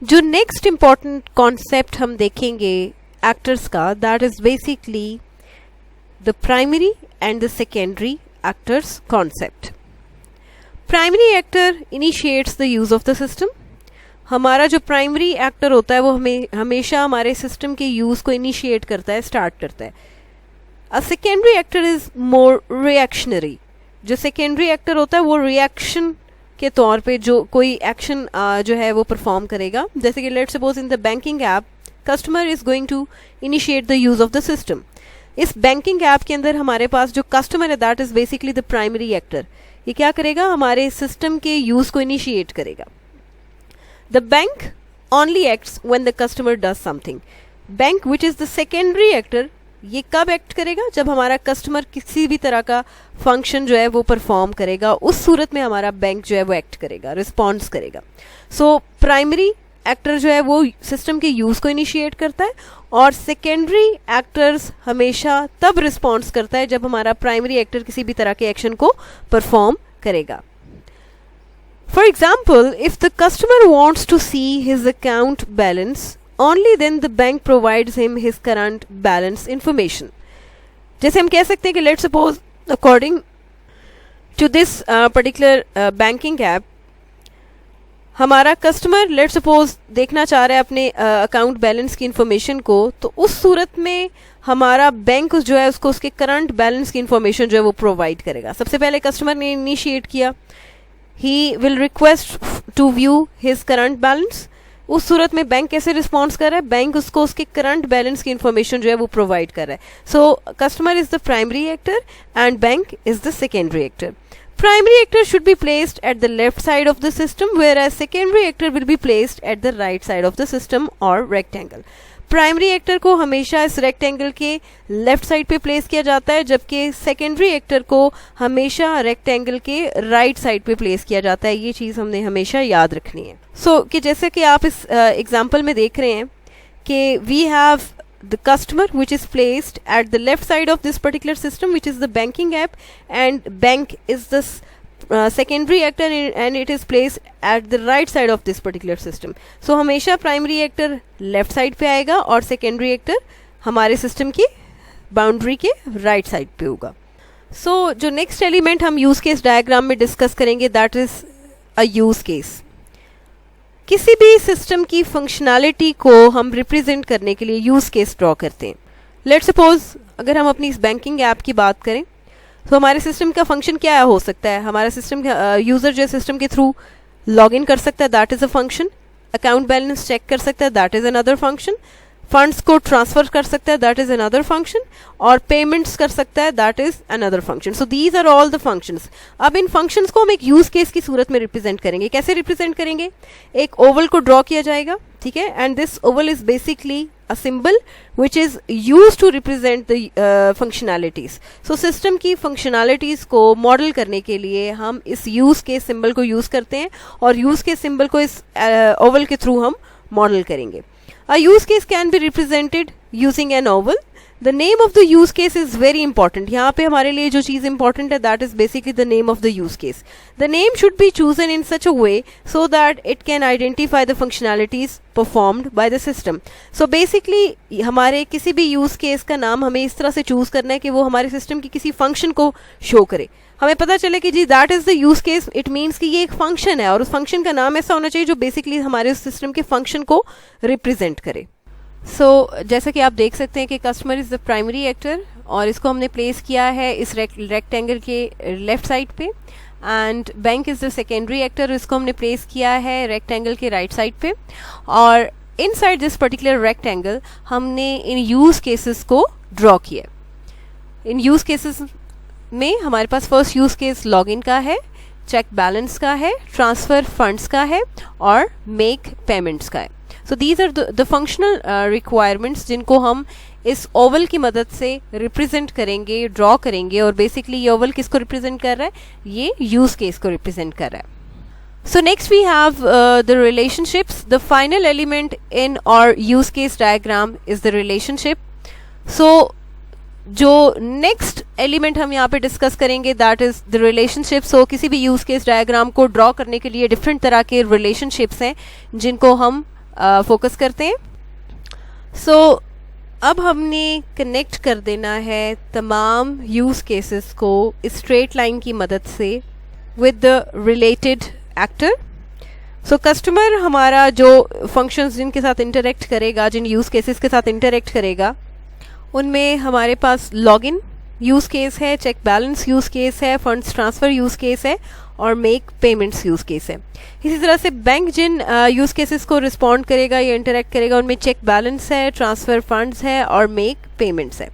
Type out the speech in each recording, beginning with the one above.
जो next important concept हम देखेंगे एक्टर्स का, that is basically the primary and the secondary actors concept. Primary actor initiates the use of the system. हमारा जो primary actor होता है वो हमेशा हमारे सिस्टम के यूज को इनिशिएट करता है, स्टार्ट करता है. A secondary actor is more reactionary. जो सेकेंडरी एक्टर होता है वो रिएक्शन के तौर पे जो कोई एक्शन जो है वो परफॉर्म करेगा. जैसे कि let's suppose in the banking app customer is going to initiate the use of the system. इस बैंकिंग ऐप के अंदर हमारे पास जो कस्टमर है that is basically the primary actor. ये क्या करेगा, हमारे सिस्टम के यूज को इनिशिएट करेगा. The bank only acts when the customer does something. Bank which is the secondary actor, ये कब एक्ट करेगा, जब हमारा कस्टमर किसी भी तरह का फंक्शन जो है वो परफॉर्म करेगा, उस सूरत में हमारा बैंक जो है वो एक्ट करेगा, रिस्पॉन्स करेगा. सो प्राइमरी एक्टर जो है वो सिस्टम के यूज को इनिशिएट करता है और सेकेंडरी एक्टर्स हमेशा तब रिस्पॉन्स करता है जब हमारा प्राइमरी एक्टर किसी भी तरह के एक्शन को परफॉर्म करेगा. For example, if the customer wants to see his account balance, only then the bank provides him his current balance information. जैसे हम कह सकते हैं कि let's suppose according to this particular banking app, हमारा customer let's suppose देखना चाह रहा है अपने अकाउंट बैलेंस की इंफॉर्मेशन को, तो उस सूरत में हमारा बैंक जो है उसको उसके करंट बैलेंस की इंफॉर्मेशन जो है वो प्रोवाइड करेगा. सबसे पहले कस्टमर ने इनिशिएट किया, he will request to view his current balance. उस सूरत में बैंक कैसे रिस्पॉन्स कर रहा है, बैंक उसको उसके करंट बैलेंस की इंफॉर्मेशन जो है वो प्रोवाइड कर रहा है. So customer is the primary actor and bank is the secondary actor. Primary actor should be placed at the left side of the system whereas secondary actor will be placed at the right side of the system और rectangle. Primary actor को हमेशा इस rectangle के left side पे place किया जाता है, जबकि सेकेंडरी एक्टर को हमेशा रेक्टेंगल के राइट साइड पे प्लेस किया जाता है. ये चीज़ हमने हमेशा याद रखनी है. कि जैसे कि आप इस एग्जाम्पल में देख रहे हैं कि we have the customer which is placed at the left side of this particular system which is the banking app and bank is the secondary actor and it is placed at the right side of this particular system. So हमेशा primary actor left side पे आएगा और secondary actor हमारे system की boundary के right side पे होगा. So जो next element हम use case diagram में discuss करेंगे that is a use case. किसी भी system की functionality को हम represent करने के लिए use case draw करते हैं. Let's suppose अगर हम अपनी इस banking app की बात करें तो हमारे सिस्टम का फंक्शन क्या हो सकता है. हमारा सिस्टम यूज़र जो सिस्टम के थ्रू लॉग इन कर सकता है, that is a function. Account balance check कर सकता है, that is another function. Funds को ट्रांसफर कर सकता है, दैट इज़ अनदर फंक्शन. और पेमेंट्स कर सकता है, that is another function. So these are all the functions. अब इन फंक्शंस को हम एक यूज़ केस की सूरत में रिप्रेजेंट करेंगे. कैसे रिप्रेजेंट करेंगे, एक ओवल को ड्रॉ किया जाएगा, ठीक है, and this Oval is basically a symbol which is used to represent the functionalities. So system की functionalities को मॉडल करने के लिए हम इस use के symbol को यूज़ करते हैं और use के symbol को इस oval के थ्रू हम मॉडल करेंगे. A use case can be represented using an oval. The name of the use case is very important. यहाँ पे हमारे लिए जो चीज़ important है that is basically the name of the use case. The name should be chosen in such a way so that it can identify the functionalities performed by the system. So basically हमारे किसी भी use case का नाम हमें इस तरह से choose करना है कि वो हमारे system की किसी function को show करे. हमें पता चले कि जी that is the use case, it means कि ये एक function है और उस function का नाम ऐसा होना चाहिए जो basically हमारे उस system के function को represent करे. जैसा कि आप देख सकते हैं कि customer is the primary actor और इसको हमने प्लेस किया है इस रेक्टेंगल के लेफ्ट साइड पे, and bank is the secondary actor, इसको हमने प्लेस किया है रेक्टेंगल के राइट साइड पे. और इनसाइड दिस पर्टिकुलर रेक्टेंगल हमने इन यूज़ केसेस को ड्रॉ किया. इन यूज़ केसेस में हमारे पास फर्स्ट यूज़ केस लॉगिन का है, चेक बैलेंस का है, ट्रांसफ़र फंड्स का है और मेक पेमेंट्स का है. So these are the functional requirements जिनको हम इस ओवल की मदद से रिप्रेजेंट करेंगे, ड्रॉ करेंगे. और बेसिकली ये ओवल किसको रिप्रेजेंट कर रहा है, ये यूज़ केस को रिप्रेजेंट कर रहा है. So next we have the relationships. The final element in our use case diagram is the relationship. So जो नेक्स्ट एलिमेंट हम यहाँ पे डिस्कस करेंगे दैट इज द रिलेशनशिप. सो किसी भी यूज केस डायग्राम को ड्रॉ करने के लिए डिफरेंट तरह के रिलेशनशिप्स हैं जिनको हम फोकस करते हैं। सो अब हमने कनेक्ट कर देना है तमाम यूज़ केसेस को स्ट्रेट लाइन की मदद से with the related actor. So customer हमारा जो फंक्शंस जिनके साथ इंटरेक्ट करेगा, जिन यूज़ केसेस के साथ इंटरेक्ट करेगा, उनमें हमारे पास लॉगिन यूज़ केस है, चेक बैलेंस यूज़ केस है, फंड्स ट्रांसफ़र यूज़ केस है और मेक पेमेंट्स यूज़ केस है। इसी तरह से बैंक जिन यूज़ केसेस को रिस्पॉन्ड करेगा या इंटरेक्ट करेगा, उनमें चेक बैलेंस है, ट्रांसफ़र फंड्स है और मेक पेमेंट्स है।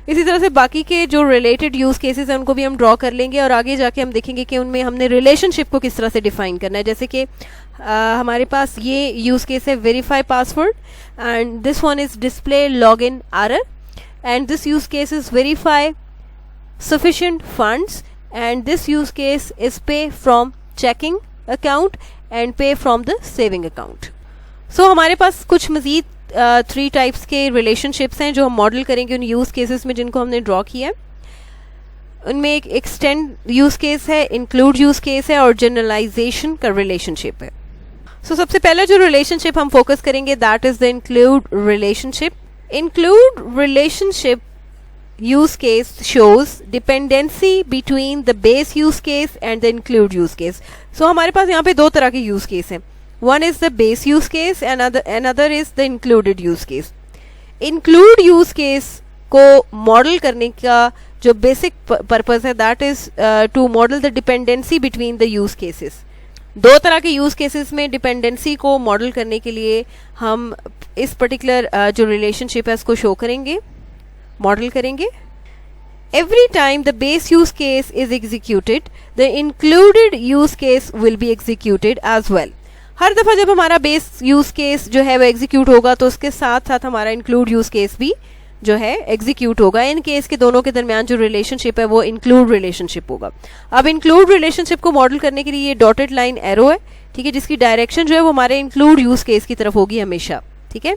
इसी तरह से बाकी के जो रिलेटेड यूज़ केसेस हैं उनको भी हम ड्रॉ कर लेंगे और आगे जाके हम देखेंगे कि उनमें हमने रिलेशनशिप को किस तरह से डिफाइन करना है। जैसे कि हमारे पास ये यूज़ केस है verify password and this one is display login error and this use case is verify sufficient funds and this use case is pay from checking account and pay from the saving account. So हमारे पास कुछ मज़ीद 3 types के relationships हैं जो हम model करेंगे उन use cases में जिनको हमने ड्रॉ किया है। उनमें एक एक्सटेंड यूज़ केस है, इंक्लूड यूज़ केस है और जनरलाइजेशन का रिलेशनशिप है। सो सबसे पहला जो रिलेशनशिप हम फोकस करेंगे that is the include relationship. Include relationship use case shows dependency between the base use case and the include use case. So हमारे पास यहाँ पे दो तरह के use case हैं. One is the base use case and another is the included use case. Include use case को model करने का जो बेसिक पर्पस है that is to model the dependency between the use cases. दो तरह के use cases में dependency को मॉडल करने के लिए हम इस पर्टिकुलर जो रिलेशनशिप है इसको शो करेंगे, मॉडल करेंगे। Every time the base use case is executed the included use case will be executed as well. हर दफा जब हमारा बेस यूज केस जो है वो एग्जीक्यूट होगा तो उसके साथ साथ हमारा इंक्लूड यूज केस भी जो है एग्जीक्यूट होगा। इन केस के दोनों के दरमियान जो रिलेशनशिप है वो इंक्लूड रिलेशनशिप होगा। अब इंक्लूड रिलेशनशिप को मॉडल करने के लिए ये डॉटेड लाइन एरो है, ठीक है, जिसकी डायरेक्शन जो है वो हमारे इंक्लूड यूज केस की तरफ होगी हमेशा, ठीक है।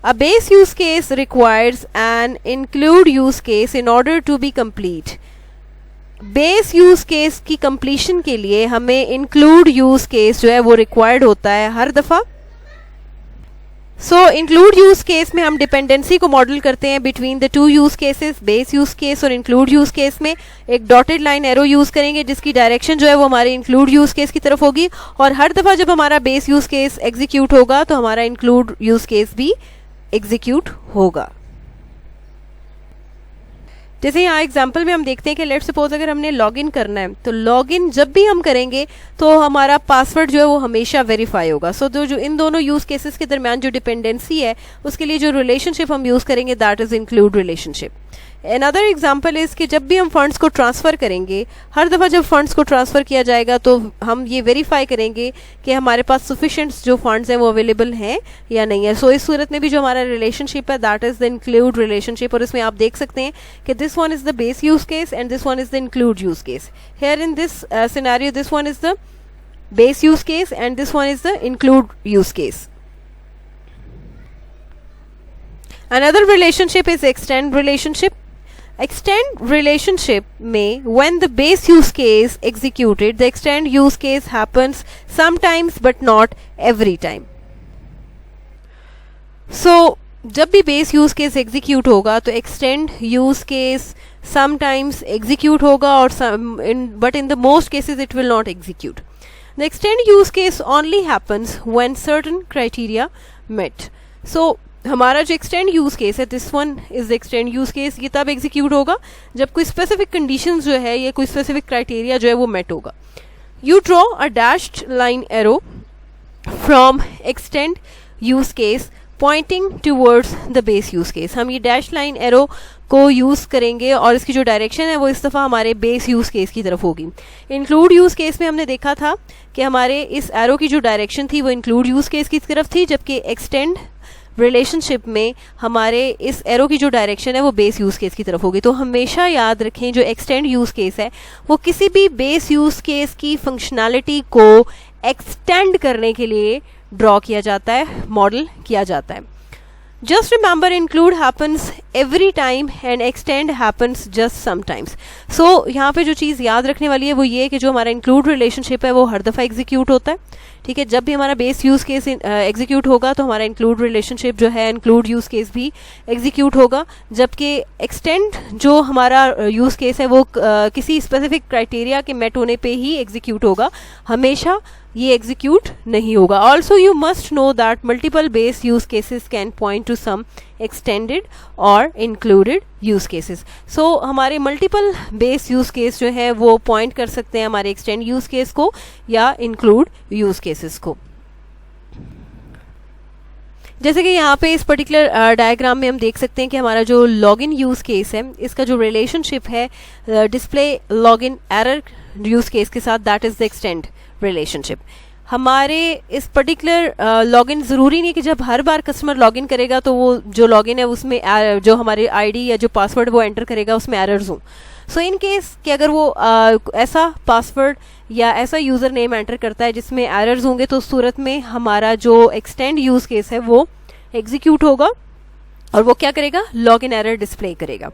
A base use case requires an include use case in order to be complete. Base use case की कंप्लीशन के लिए हमें इंक्लूड यूज केस जो है वो रिक्वायर्ड होता है हर दफा। सो इंक्लूड यूज केस में हम डिपेंडेंसी को मॉडल करते हैं between the two use cases, base use case और इंक्लूड यूज केस में एक डॉटेड लाइन एरो यूज करेंगे जिसकी डायरेक्शन जो है वो हमारे इंक्लूड यूज केस की तरफ होगी और हर दफा जब हमारा बेस यूज केस एग्जीक्यूट होगा तो हमारा इंक्लूड यूज केस भी एग्जीक्यूट होगा। जैसे यहाँ एग्जाम्पल में हम देखते हैं कि लेट्स सपोज अगर हमने लॉगिन करना है तो लॉगिन जब भी हम करेंगे तो हमारा पासवर्ड जो है वो हमेशा वेरीफाई होगा। सो जो इन दोनों यूज केसेस के दरमियान जो डिपेंडेंसी है उसके लिए जो रिलेशनशिप हम यूज करेंगे that is include relationship. Another example is कि जब भी हम फंड्स को ट्रांसफ़र करेंगे, हर दफ़ा जब फंड्स को ट्रांसफ़र किया जाएगा तो हम ये वेरीफाई करेंगे कि हमारे पास सफिशेंट जो फंड्स हैं वो अवेलेबल हैं या नहीं है। सो इस सूरत में भी जो हमारा रिलेशनशिप है that is the include relationship और इसमें आप देख सकते हैं कि this one is the base use case and this one is the include use case. Here in this scenario this one is the base use case and this one is the include use case. Another relationship is extend relationship. Extend relationship में when the base use case executed, the extend use case happens sometimes but not every time. So जब भी base use case execute होगा तो extend use case sometimes execute होगा और but in the most cases it will not execute. The extend use case only happens when certain criteria met. So हमारा जो extend use case है this one is extend use case, ये तब execute होगा जब कोई स्पेसिफिक कंडीशंस जो है या कोई स्पेसिफिक क्राइटेरिया जो है वो मेट होगा। You draw a dashed line arrow from extend use case pointing towards the base use case. हम ये डैश लाइन एरो को यूज़ करेंगे और इसकी जो डायरेक्शन है वो इस दफ़ा हमारे बेस यूज़ केस की तरफ होगी। इंक्लूड यूज़ केस में हमने देखा था कि हमारे इस एरो की जो डायरेक्शन थी वो इंक्लूड यूज़ केस की तरफ थी, जबकि एक्सटेंड रिलेशनशिप में हमारे इस एरो की जो डायरेक्शन है वो बेस यूज केस की तरफ होगी। तो हमेशा याद रखें जो एक्सटेंड यूज केस है वो किसी भी बेस यूज केस की फंक्शनैलिटी को एक्सटेंड करने के लिए ड्रॉ किया जाता है, मॉडल किया जाता है। Just remember, include happens every time and extend happens just sometimes. So यहाँ पे जो चीज़ याद रखने वाली है वो ये है कि जो हमारा इंक्लूड रिलेशनशिप है वो हर दफ़ा एग्जीक्यूट होता है, ठीक है. जब भी हमारा बेस यूज़ केस एग्जीक्यूट होगा तो हमारा इंक्लूड रिलेशनशिप जो है इंक्लूड यूज़ केस भी एग्जीक्यूट होगा, जबकि एक्सटेंड जो हमारा यूज़ केस है वो किसी स्पेसिफिक क्राइटेरिया के मेट होने पे ही एग्जीक्यूट होगा, हमेशा ये एग्जीक्यूट नहीं होगा. Also you must know that multiple base use cases can point to some extended और इंक्लूडेड यूज केसेस. सो हमारे मल्टीपल बेस यूज केस जो है वो पॉइंट कर सकते हैं हमारे एक्सटेंड यूज केस को या इंक्लूड यूज केसेस को. जैसे कि यहाँ पे इस पर्टिकुलर डायग्राम में हम देख सकते हैं कि हमारा जो लॉगिन यूज केस है इसका जो रिलेशनशिप है display login error use case के साथ, that is the extend relationship. हमारे इस पर्टिकुलर लॉगिन ज़रूरी नहीं कि जब हर बार कस्टमर लॉगिन करेगा तो वो जो लॉगिन है उसमें जो हमारे आईडी या जो पासवर्ड वो एंटर करेगा उसमें एरर्स हों. सो इन केस कि अगर वो ऐसा पासवर्ड या ऐसा यूज़र नेम एंटर करता है जिसमें एरर्स होंगे तो उस सूरत में हमारा जो एक्सटेंड यूज़ केस है वो एग्जीक्यूट होगा और वो क्या करेगा, लॉगिन एरर डिस्प्ले करेगा.